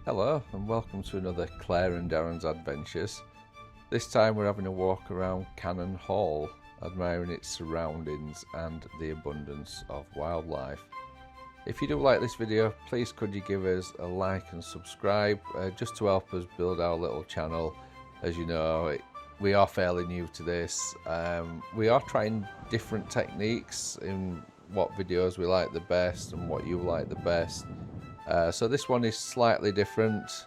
Hello and welcome to another Claire and Darren's Adventures. This time we're having a walk around Cannon Hall, admiring its surroundings and the abundance of wildlife. If you do like this video, please could you give us a like and subscribe just to help us build our little channel. As you know, we are fairly new to this. We are trying different techniques in what videos we like the best and what you like the best. So this one is slightly different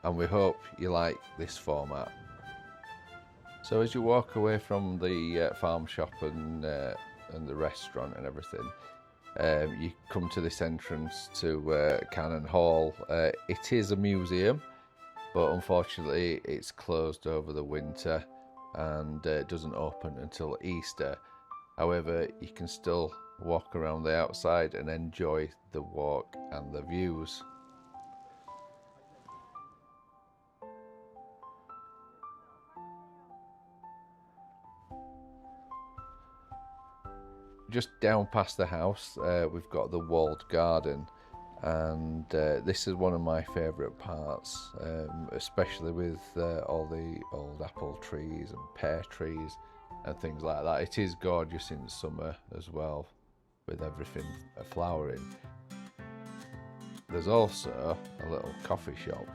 and we hope you like this format. So as you walk away from the farm shop and the restaurant and everything, you come to this entrance to Cannon Hall. It is a museum, but unfortunately it's closed over the winter and it doesn't open until Easter. However, you can still walk around the outside and enjoy the walk and the views. Just down past the house we've got the walled garden, and this is one of my favourite parts, especially with all the old apple trees and pear trees and things like that. It is gorgeous in summer as well, with everything flowering. There's also a little coffee shop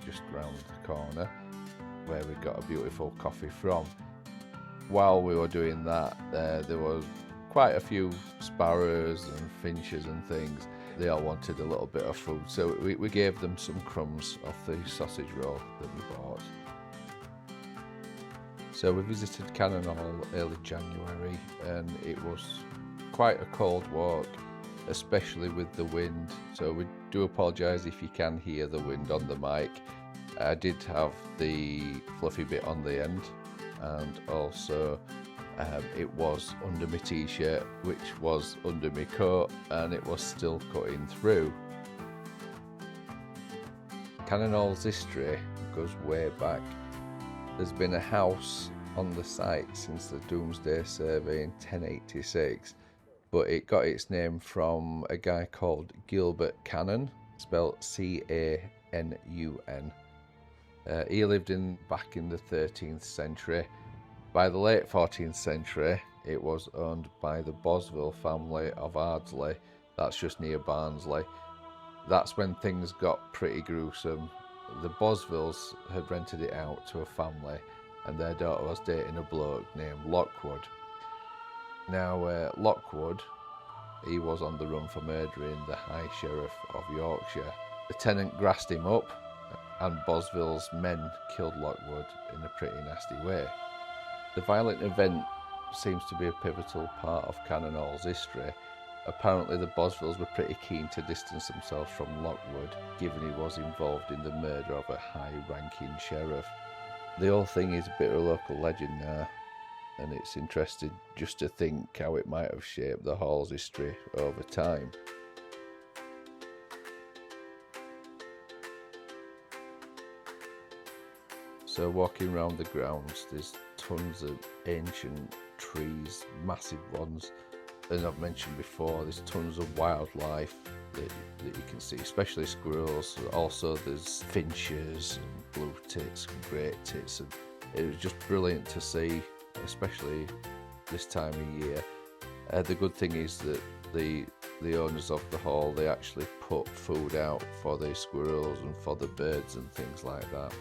just round the corner where we got a beautiful coffee from. While we were doing that, there was quite a few sparrows and finches and things. They all wanted a little bit of food, so we gave them some crumbs off the sausage roll that we bought. So we visited Cannon Hall early January and it was quite a cold walk, especially with the wind, so we do apologise if you can hear the wind on the mic. I did have the fluffy bit on the end, and also it was under my t-shirt, which was under my coat, and it was still cutting through. Cannon Hall's history goes way back. There's been a house on the site since the Domesday Survey in 1086, but it got its name from a guy called Gilbert Cannon, spelled C-A-N-U-N. He lived back in the 13th century. By the late 14th century, it was owned by the Bosville family of Ardsley. That's just near Barnsley. That's when things got pretty gruesome. The Bosvilles had rented it out to a family, and their daughter was dating a bloke named Lockwood. Now, Lockwood, he was on the run for murdering the High Sheriff of Yorkshire. The tenant grassed him up, and Bosville's men killed Lockwood in a pretty nasty way. The violent event seems to be a pivotal part of Cannon Hall's history. Apparently the Bosvilles were pretty keen to distance themselves from Lockwood, given he was involved in the murder of a high-ranking sheriff. The whole thing is a bit of a local legend now, and it's interesting just to think how it might have shaped the Hall's history over time. So walking around the grounds, there's tons of ancient trees, massive ones. As I've mentioned before, there's tons of wildlife that you can see, especially squirrels. Also there's finches and blue tits and great tits, and it was just brilliant to see, especially this time of year. The good thing is that the owners of the hall, they actually put food out for the squirrels and for the birds and things like that.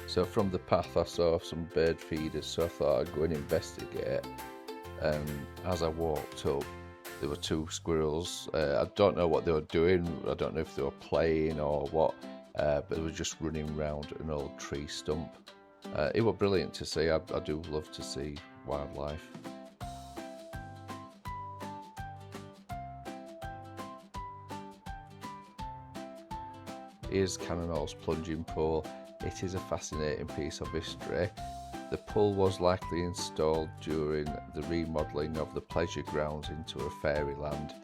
So from the path I saw some bird feeders, so I thought I'd go and investigate. And as I walked up, there were two squirrels. I don't know what they were doing. I don't know if they were playing or what, but they were just running around an old tree stump. It was brilliant to see. I do love to see wildlife. Here's Cannon Hall's plunging pool. It is a fascinating piece of history. The pool was likely installed during the remodelling of the pleasure grounds into a fairyland,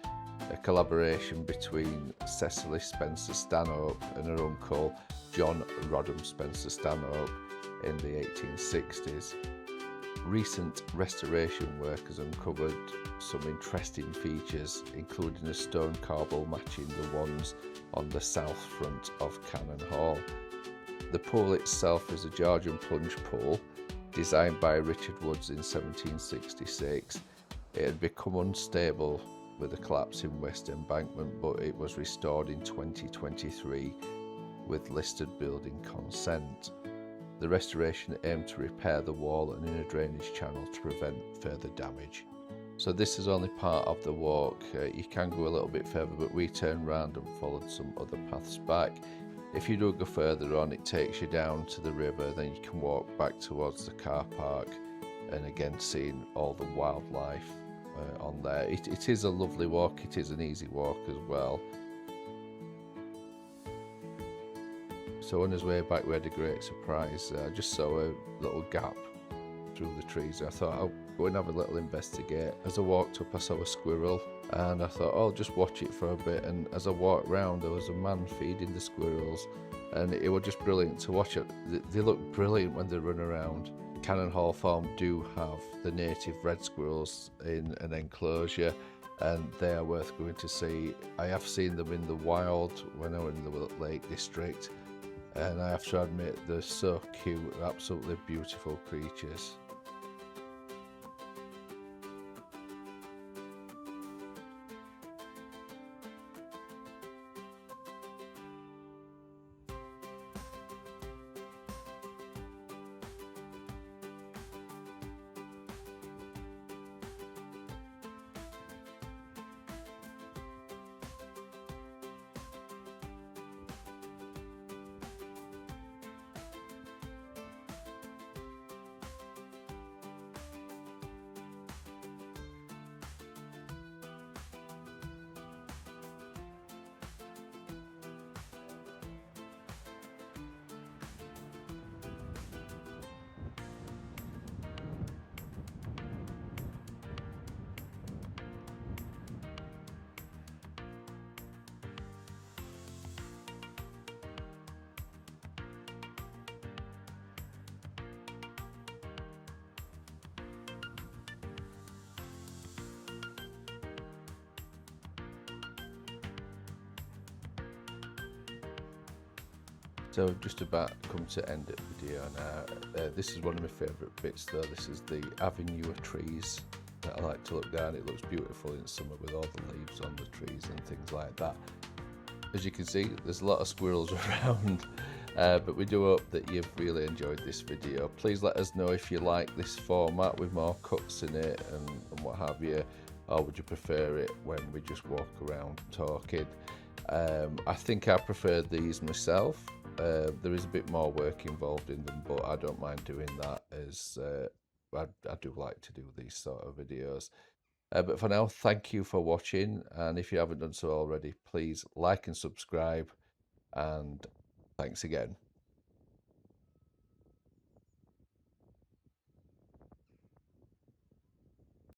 a collaboration between Cecily Spencer Stanhope and her uncle John Rodham Spencer Stanhope. in the 1860s. Recent restoration work has uncovered some interesting features, including a stone corbel matching the ones on the south front of Cannon Hall. The pool itself is a Georgian plunge pool designed by Richard Woods in 1766. It had become unstable with the collapse in West Embankment, but it was restored in 2023 with listed building consent. The restoration aimed to repair the wall and inner drainage channel to prevent further damage. So this is only part of the walk. You can go a little bit further, but we turned round and followed some other paths back. If you do go further on, it takes you down to the river, then you can walk back towards the car park, and again seeing all the wildlife on there. It is a lovely walk, it is an easy walk as well. So on his way back we had a great surprise. I just saw a little gap through the trees. I thought I'll go and have a little investigate. As I walked up I saw a squirrel and I thought I'll just watch it for a bit, and as I walked round there was a man feeding the squirrels, and it was just brilliant to watch it. They look brilliant when they run around. Cannon Hall Farm do have the native red squirrels in an enclosure, and they are worth going to see. I have seen them in the wild when I was in the Lake District, and I have to admit they're so cute, absolutely beautiful creatures. So just about come to end the video now. This is one of my favourite bits though. This is the avenue of trees that I like to look down. It looks beautiful in summer with all the leaves on the trees and things like that. As you can see, there's a lot of squirrels around, but we do hope that you've really enjoyed this video. Please let us know if you like this format with more cuts in it and what have you, or would you prefer it when we just walk around talking. I think I prefer these myself. There is a bit more work involved in them, but I don't mind doing that, as I do like to do these sort of videos. But for now, thank you for watching, and if you haven't done so already, please like and subscribe, and thanks again.